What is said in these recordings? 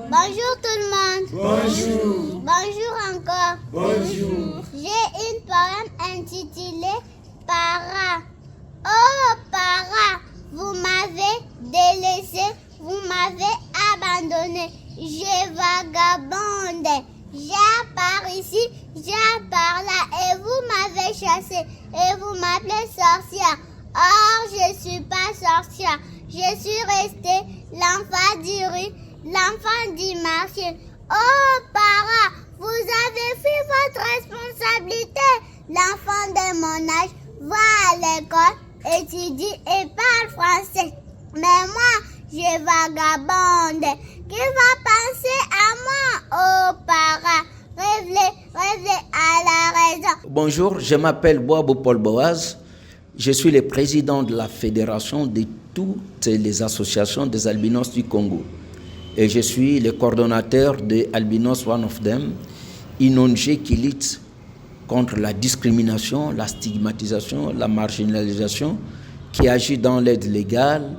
Bonjour tout le monde. Bonjour. Bonjour encore. Bonjour. J'ai une poème intitulée Para. Oh Para, vous m'avez délaissé, vous m'avez abandonné. Je vagabonde, j'ai par ici, j'ai par là, et vous m'avez chassé, et vous m'appelez sorcière. Or je suis pas sorcière, je suis restée l'enfant du riz, l'enfant du marché. Oh Para, vous avez fait votre responsabilité. L'enfant de mon âge va à l'école, étudie et parle français. Mais moi, je vagabonde. Qui va penser à moi? Oh Para, rêvez à la raison. Bonjour, je m'appelle Boabo Paul Boaz. Je suis le président de la fédération de toutes les associations des albinos du Congo. Et je suis le coordonnateur de Albinos One of Them, une ONG qui lutte contre la discrimination, la stigmatisation, la marginalisation, qui agit dans l'aide légale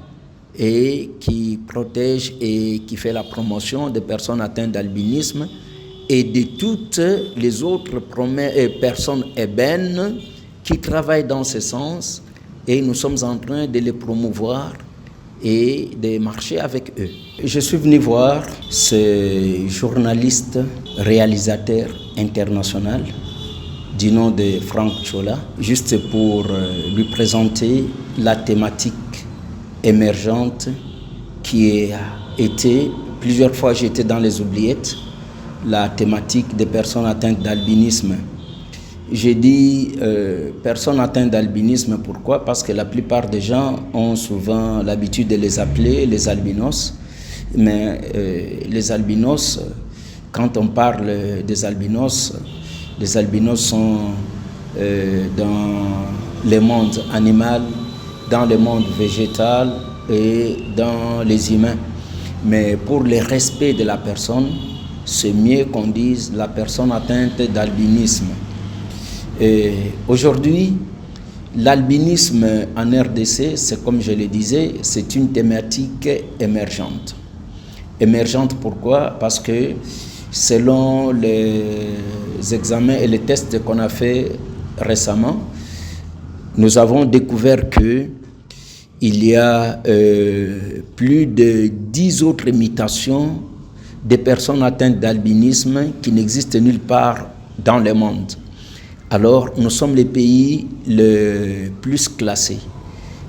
et qui protège et qui fait la promotion des personnes atteintes d'albinisme et de toutes les autres personnes ébènes qui travaillent dans ce sens, et nous sommes en train de les promouvoir et de marcher avec eux. Je suis venu voir ce journaliste, réalisateur international du nom de Franck Chola, juste pour lui présenter la thématique émergente qui a été, plusieurs fois j'étais dans les oubliettes, la thématique des personnes atteintes d'albinisme. J'ai dit personnes atteintes d'albinisme, pourquoi? Parce que la plupart des gens ont souvent l'habitude de les appeler les albinos, mais les albinos, quand on parle des albinos, les albinos sont dans le monde animal, dans le monde végétal et dans les humains. Mais pour le respect de la personne, c'est mieux qu'on dise la personne atteinte d'albinisme. Aujourd'hui, l'albinisme en RDC, c'est comme je le disais, c'est une thématique émergente. Émergente pourquoi? Parce que selon les examens et les tests qu'on a fait récemment, nous avons découvert que il y a plus de 10 autres mutations de personnes atteintes d'albinisme qui n'existent nulle part dans le monde. Alors, nous sommes les pays les plus classés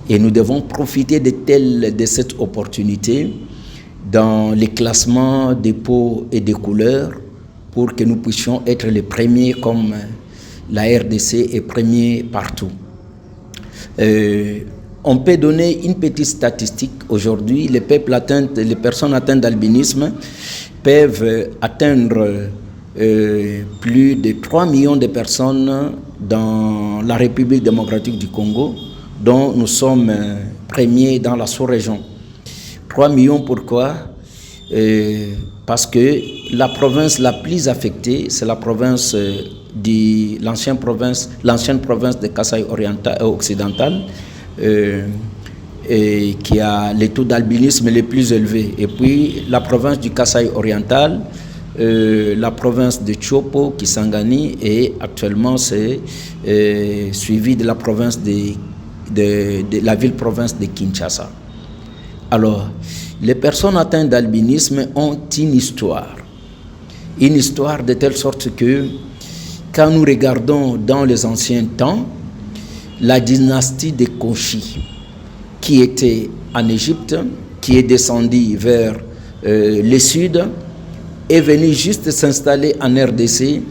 et nous devons profiter de cette opportunité dans les classements des peaux et des couleurs pour que nous puissions être les premiers comme la RDC est premier partout. On peut donner une petite statistique. Aujourd'hui, les personnes atteintes d'albinisme peuvent atteindre plus de 3 millions de personnes dans la République démocratique du Congo, dont nous sommes premiers dans la sous-région. 3 millions pourquoi? Parce que la province la plus affectée, c'est la province l'ancienne province de Kasaï occidental, et qui a les taux d'albinisme les plus élevés. Et puis la province du Kasaï oriental, la province de Chopo, Kisangani, et actuellement c'est suivi de la province de la ville-province de Kinshasa. Alors, les personnes atteintes d'albinisme ont une histoire de telle sorte que quand nous regardons dans les anciens temps, la dynastie des Koshi, qui était en Égypte, qui est descendue vers le sud, est venue juste s'installer en RDC,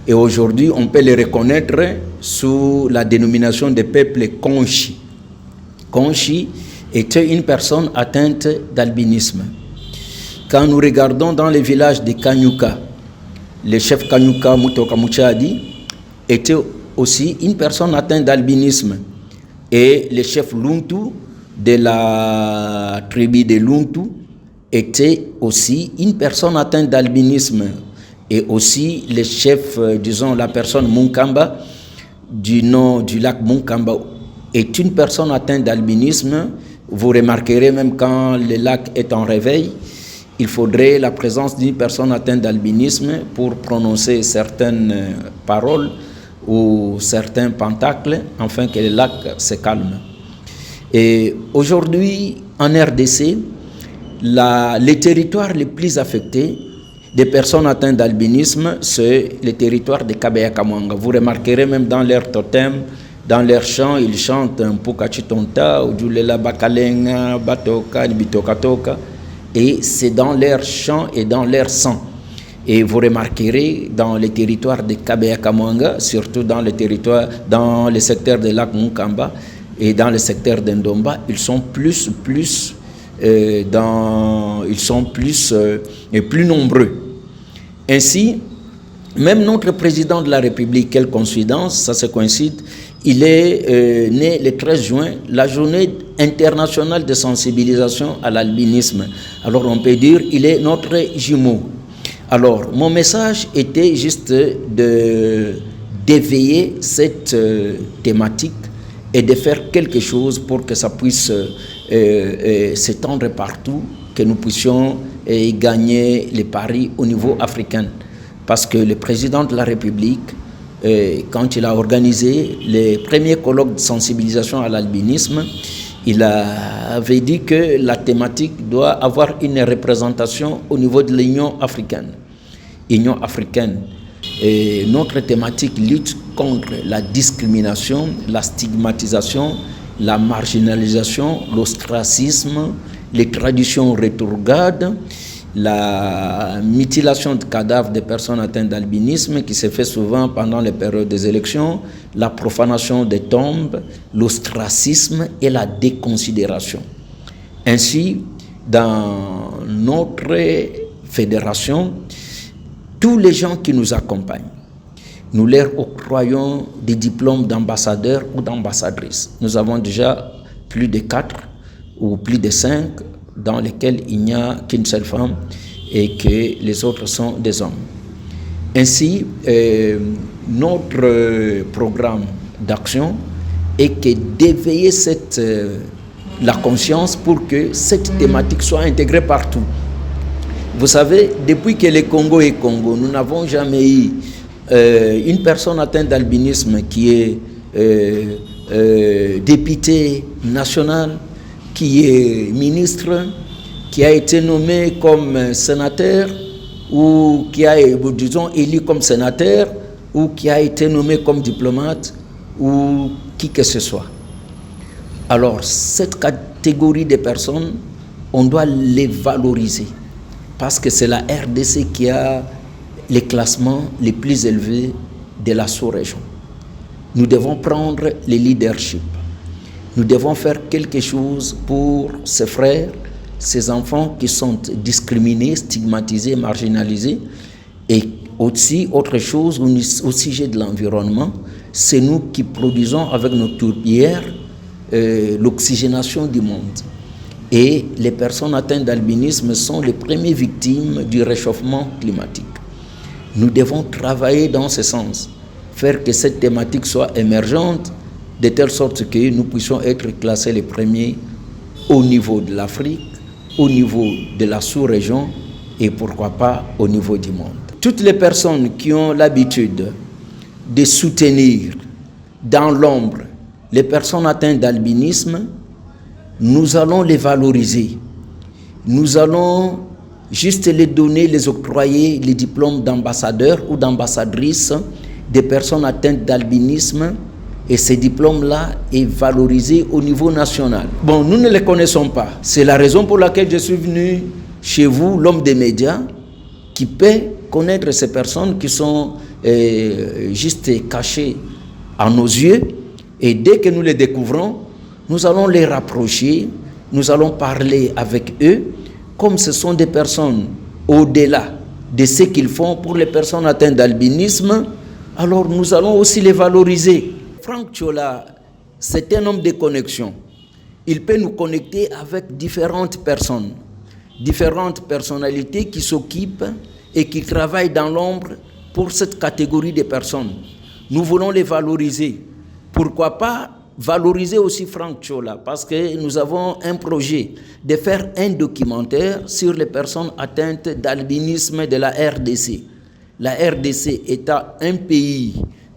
et aujourd'hui on peut les reconnaître sous la dénomination des peuples Konchi. Konchi était une personne atteinte d'albinisme. Quand nous regardons dans les villages de Kanyuka, le chef Kanyuka Mutoka Muchadi était aussi une personne atteinte d'albinisme, et le chef Luntu de la tribu de Luntu était aussi une personne atteinte d'albinisme, et aussi le chef, la personne Munkamba du nom du lac Munkamba est une personne atteinte d'albinisme. Vous remarquerez même quand le lac est en réveil, il faudrait la présence d'une personne atteinte d'albinisme pour prononcer certaines paroles ou certains pentacles, afin que le lac se calme. Et aujourd'hui, en RDC, les territoires les plus affectés des personnes atteintes d'albinisme, c'est le territoire de Kabaya-Kamwanga. Vous remarquerez même dans leur totem, dans leur chant, ils chantent un Pukachitonta, Ujulela Bakalenga, Batoka, Nibitokatoka, et c'est dans leur chant et dans leur sang. Et vous remarquerez dans les territoires de Kabaya-Kamwanga, surtout dans les secteurs de lac Mukamba et dans le secteur d'Ndomba, ils sont plus nombreux. Ainsi, même notre président de la République, quelle coïncidence, ça se coïncide, il est né le 13 juin, la journée internationale de sensibilisation à l'albinisme. Alors on peut dire il est notre jumeau. Alors mon message était juste d'éveiller cette thématique et de faire quelque chose pour que ça puisse s'étendre partout, que nous puissions gagner les paris au niveau africain. Parce que le président de la République, quand il a organisé les premiers colloques de sensibilisation à l'albinisme, il avait dit que la thématique doit avoir une représentation au niveau de l'Union africaine. Union africaine. Et notre thématique lutte contre la discrimination, la stigmatisation, la marginalisation, l'ostracisme, les traditions rétrogrades, la mutilation de cadavres des personnes atteintes d'albinisme qui se fait souvent pendant les périodes des élections, la profanation des tombes, l'ostracisme et la déconsidération. Ainsi, dans notre fédération, tous les gens qui nous accompagnent, nous leur octroyons des diplômes d'ambassadeurs ou d'ambassadrices. Nous avons déjà plus de 4 ou plus de 5 dans lesquels il n'y a qu'une seule femme et que les autres sont des hommes. Ainsi, notre programme d'action est que d'éveiller la conscience pour que cette thématique soit intégrée partout. Vous savez, depuis que le Congo est Congo, nous n'avons jamais eu une personne atteinte d'albinisme qui est député national, qui est ministre, qui a été nommé comme sénateur, ou qui a, disons, élu comme sénateur, ou qui a été nommé comme diplomate, ou qui que ce soit. Alors, cette catégorie de personnes, on doit les valoriser, parce que c'est la RDC qui a les classements les plus élevés de la sous-région. Nous devons prendre le leadership. Nous devons faire quelque chose pour ces frères, ces enfants qui sont discriminés, stigmatisés, marginalisés. Et aussi, autre chose, au sujet de l'environnement, c'est nous qui produisons avec nos tourbières l'oxygénation du monde. Et les personnes atteintes d'albinisme sont les premières victimes du réchauffement climatique. Nous devons travailler dans ce sens, faire que cette thématique soit émergente, de telle sorte que nous puissions être classés les premiers au niveau de l'Afrique, au niveau de la sous-région et pourquoi pas au niveau du monde. Toutes les personnes qui ont l'habitude de soutenir dans l'ombre les personnes atteintes d'albinisme, nous allons les valoriser. Nous allons juste les donner, les octroyer les diplômes d'ambassadeurs ou d'ambassadrices des personnes atteintes d'albinisme. Et ces diplômes-là est valorisé au niveau national. Bon, nous ne les connaissons pas. C'est la raison pour laquelle je suis venu chez vous, l'homme des médias, qui peut connaître ces personnes qui sont juste cachées à nos yeux. Et dès que nous les découvrons, nous allons les rapprocher, nous allons parler avec eux, comme ce sont des personnes au-delà de ce qu'ils font pour les personnes atteintes d'albinisme, alors nous allons aussi les valoriser. Franck Tchola, c'est un homme de connexion. Il peut nous connecter avec différentes personnes, différentes personnalités qui s'occupent et qui travaillent dans l'ombre pour cette catégorie de personnes. Nous voulons les valoriser. Pourquoi pas valoriser aussi Franck Tchola parce que nous avons un projet de faire un documentaire sur les personnes atteintes d'albinisme de la RDC. La RDC étant un pays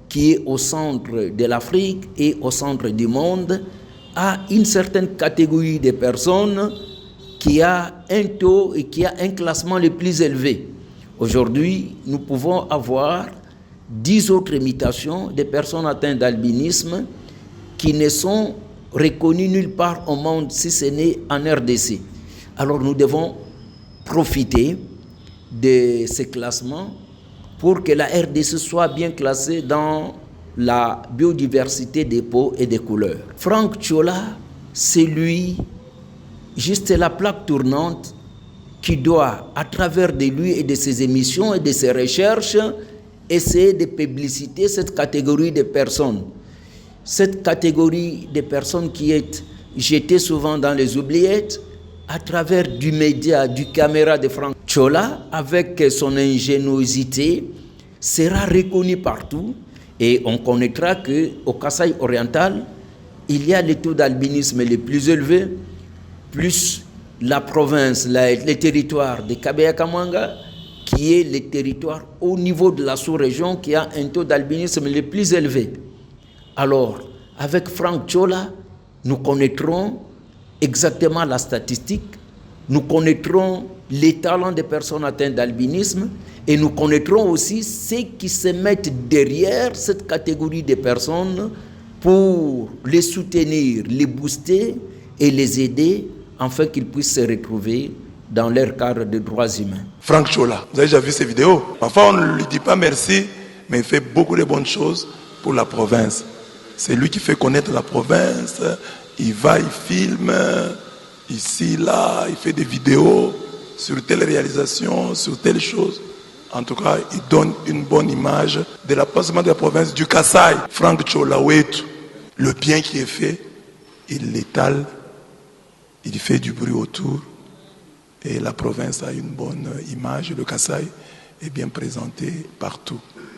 qui est au centre de l'Afrique et au centre du monde, a une certaine catégorie de personnes qui a un taux et qui a un classement le plus élevé. Aujourd'hui, nous pouvons avoir 10 autres mutations de personnes atteintes d'albinisme qui ne sont reconnues nulle part au monde si ce n'est en RDC. Alors nous devons profiter de ces classements pour que la RDC soit bien classée dans la biodiversité des peaux et des couleurs. Franck Tchola, c'est lui, juste la plaque tournante qui doit, à travers de lui et de ses émissions et de ses recherches, essayer de publiciter cette catégorie de personnes. Cette catégorie de personnes qui est jetée souvent dans les oubliettes, à travers du média, du caméra de Franck Tchola, avec son ingéniosité, sera reconnu partout. Et on connaîtra qu'au Kasaï oriental, il y a le taux d'albinisme le plus élevé, plus la province, le territoire de Kabeya-Kamwanga, qui est le territoire au niveau de la sous-région qui a un taux d'albinisme le plus élevé. Alors, avec Franck Tchola, nous connaîtrons exactement la statistique, nous connaîtrons les talents des personnes atteintes d'albinisme et nous connaîtrons aussi ceux qui se mettent derrière cette catégorie de personnes pour les soutenir, les booster et les aider afin qu'ils puissent se retrouver dans leur cadre de droits humains. Franck Tchola, vous avez déjà vu ces vidéos? Parfois on ne lui dit pas merci, mais il fait beaucoup de bonnes choses pour la province. C'est lui qui fait connaître la province, il va, il filme, ici, là, il fait des vidéos sur telle réalisation, sur telle chose. En tout cas, il donne une bonne image de la province du Kasaï. Franck Tchola Wetu, le bien qui est fait, il l'étale, il fait du bruit autour et la province a une bonne image. Le Kasaï est bien présenté partout.